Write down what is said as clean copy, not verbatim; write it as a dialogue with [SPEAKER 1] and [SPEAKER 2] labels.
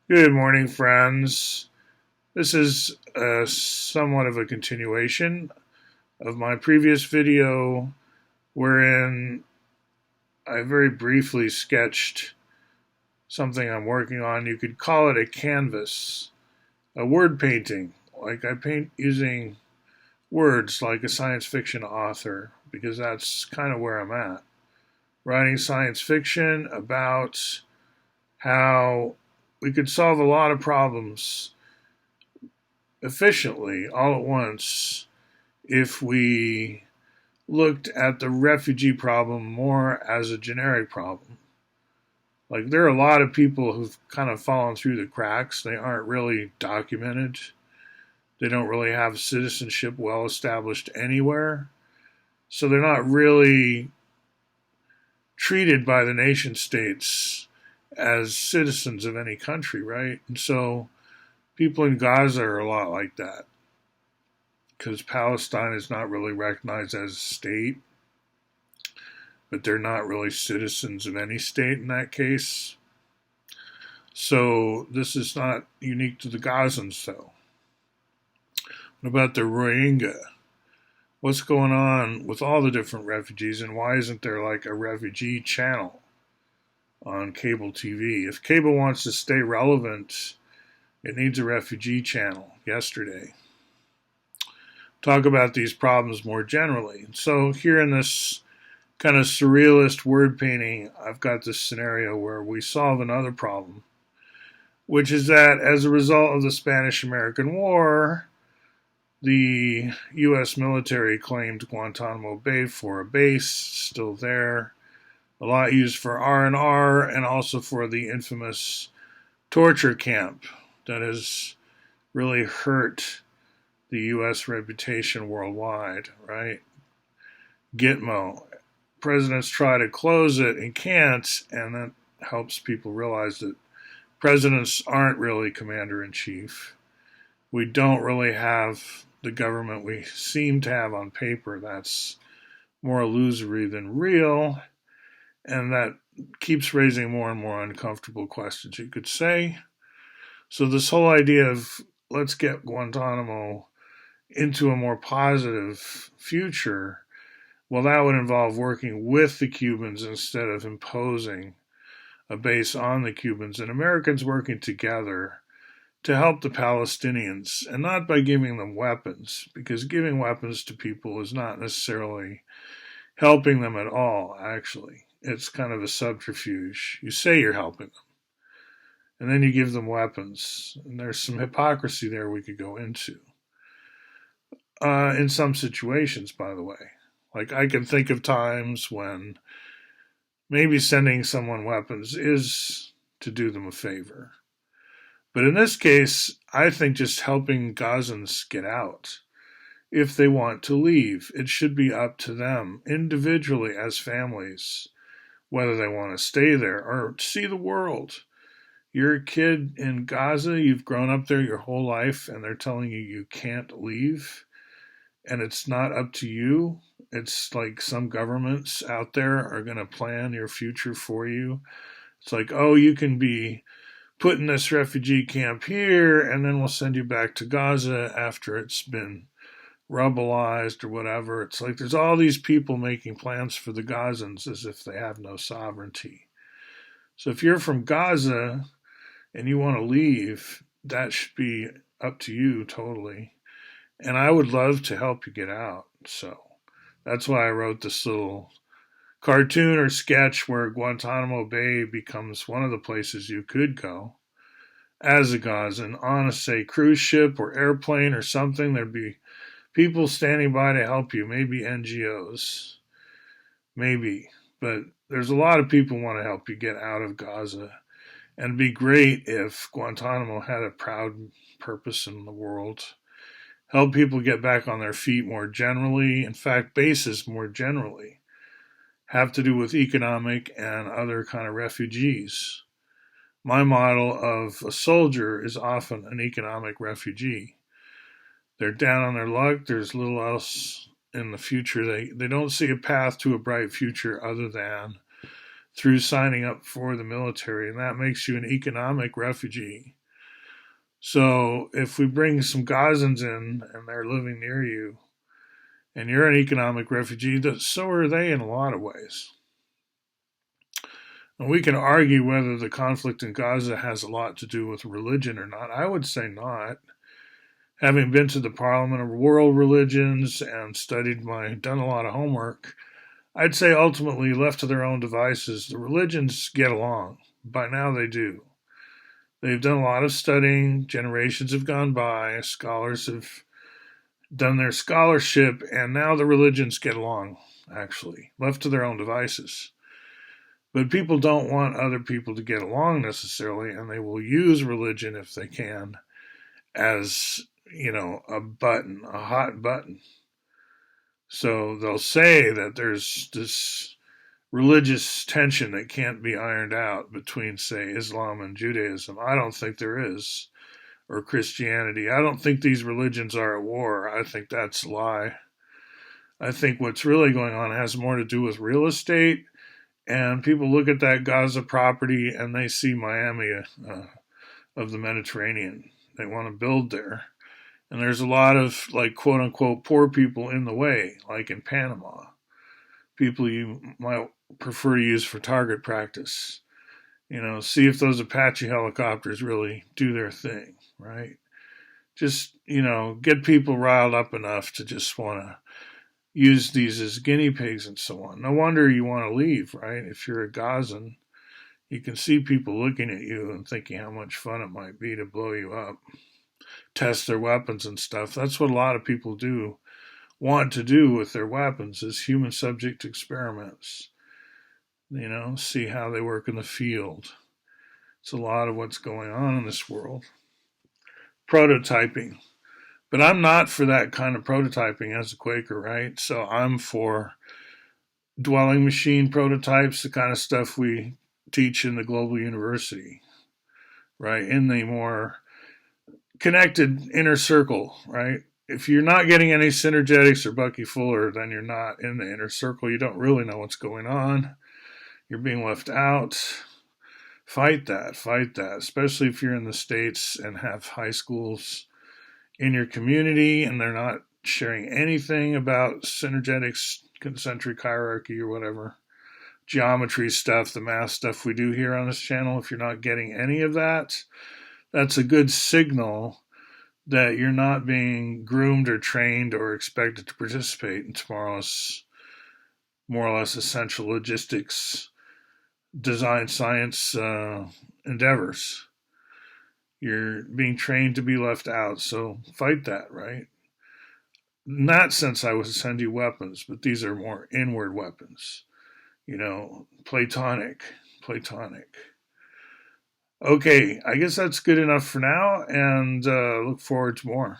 [SPEAKER 1] Good morning, friends. This is somewhat of a continuation of my previous video, wherein I very briefly sketched something I'm working on. You could call it a canvas, a word painting. Like I paint using words like a science fiction author, because that's kind of where I'm at. Writing science fiction about how we could solve a lot of problems efficiently all at once if we looked at the refugee problem more as a generic problem. Like, there are a lot of people who've kind of fallen through the cracks. They aren't really documented, they don't really have citizenship well established anywhere. So they're not really treated by the nation states as citizens of any country, right? And so people in Gaza are a lot like that because Palestine is not really recognized as a state, but they're not really citizens of any state in that case. So this is not unique to the Gazans, though. What about the Rohingya? What's going on with all the different refugees, and why isn't there like a refugee channel on cable TV? If cable wants to stay relevant, it needs a refugee channel yesterday. Talk about these problems more generally. So here in this kind of surrealist word painting, I've got this scenario where we solve another problem, which is that as a result of the Spanish American War, the U.S. military claimed Guantanamo Bay for a base, still there, a lot used for R&R and also for the infamous torture camp that has really hurt the U.S. reputation worldwide, right? Gitmo. Presidents try to close it and can't, and that helps people realize that presidents aren't really commander in chief. We don't really have the government we seem to have on paper. That's more illusory than real, and that keeps raising more and more uncomfortable questions, you could say. So, this whole idea of let's get Guantanamo into a more positive future, well, that would involve working with the Cubans instead of imposing a base on the Cubans, and Americans working together to help the Palestinians, and not by giving them weapons, because giving weapons to people is not necessarily helping them at all, actually. It's kind of a subterfuge. You say you're helping them, and then you give them weapons. And there's some hypocrisy there we could go into. In some situations, by the way. Like, I can think of times when maybe sending someone weapons is to do them a favor. But in this case, I think just helping Gazans get out. If they want to leave, it should be up to them individually as families whether they want to stay there or see the world. You're a kid in Gaza, you've grown up there your whole life, and they're telling you you can't leave, and it's not up to you. It's like some governments out there are going to plan your future for you. It's like, oh, you can be put in this refugee camp here, and then we'll send you back to Gaza after it's been rebelized or whatever. It's like there's all these people making plans for the Gazans as if they have no sovereignty. So if you're from Gaza and you want to leave, that should be up to you totally. And I would love to help you get out. So that's why I wrote this little cartoon or sketch where Guantanamo Bay becomes one of the places you could go as a Gazan on a, say, cruise ship or airplane or something. There'd be people standing by to help you, maybe NGOs, maybe. But there's a lot of people who want to help you get out of Gaza. And it'd be great if Guantanamo had a proud purpose in the world. Help people get back on their feet more generally. In fact, bases more generally have to do with economic and other kind of refugees. My model of a soldier is often an economic refugee. They're down on their luck. There's little else in the future. They don't see a path to a bright future other than through signing up for the military, and that makes you an economic refugee. So if we bring some Gazans in and they're living near you, and you're an economic refugee, so are they in a lot of ways. And we can argue whether the conflict in Gaza has a lot to do with religion or not. I would say not. Having been to the Parliament of World Religions and done a lot of homework, I'd say ultimately, left to their own devices, the religions get along. By now they do. They've done a lot of studying, generations have gone by, scholars have done their scholarship, and now the religions get along, actually, left to their own devices. But people don't want other people to get along necessarily, and they will use religion if they can as, a button, a hot button. So they'll say that there's this religious tension that can't be ironed out between, say, Islam and Judaism. I don't think there is. Or Christianity. I don't think these religions are at war. I think that's a lie. I think what's really going on has more to do with real estate. And people look at that Gaza property and they see Miami of the Mediterranean. They want to build there. And there's a lot of, like, quote unquote, poor people in the way, like in Panama. People you might prefer to use for target practice. See if those Apache helicopters really do their thing, right? Just, get people riled up enough to just want to use these as guinea pigs and so on. No wonder you want to leave, right? If you're a Gazan, you can see people looking at you and thinking how much fun it might be to blow you up, test their weapons and stuff. That's what a lot of people want to do with their weapons, is human subject experiments. See how they work in the field. It's a lot of what's going on in this world. Prototyping. But I'm not for that kind of prototyping as a Quaker, right? So I'm for dwelling machine prototypes, the kind of stuff we teach in the global university, right? In the more connected inner circle, right? If you're not getting any synergetics or Bucky Fuller, then you're not in the inner circle. You don't really know what's going on. You're being left out. Fight that, especially if you're in the States and have high schools in your community and they're not sharing anything about synergetics, concentric hierarchy, or whatever, geometry stuff, the math stuff we do here on this channel. If you're not getting any of that, that's a good signal that you're not being groomed or trained or expected to participate in tomorrow's more or less essential logistics design science endeavors. You're being trained to be left out, so fight that, right? In that sense, I would send you weapons, but these are more inward weapons. Platonic. Okay, I guess that's good enough for now, and look forward to more.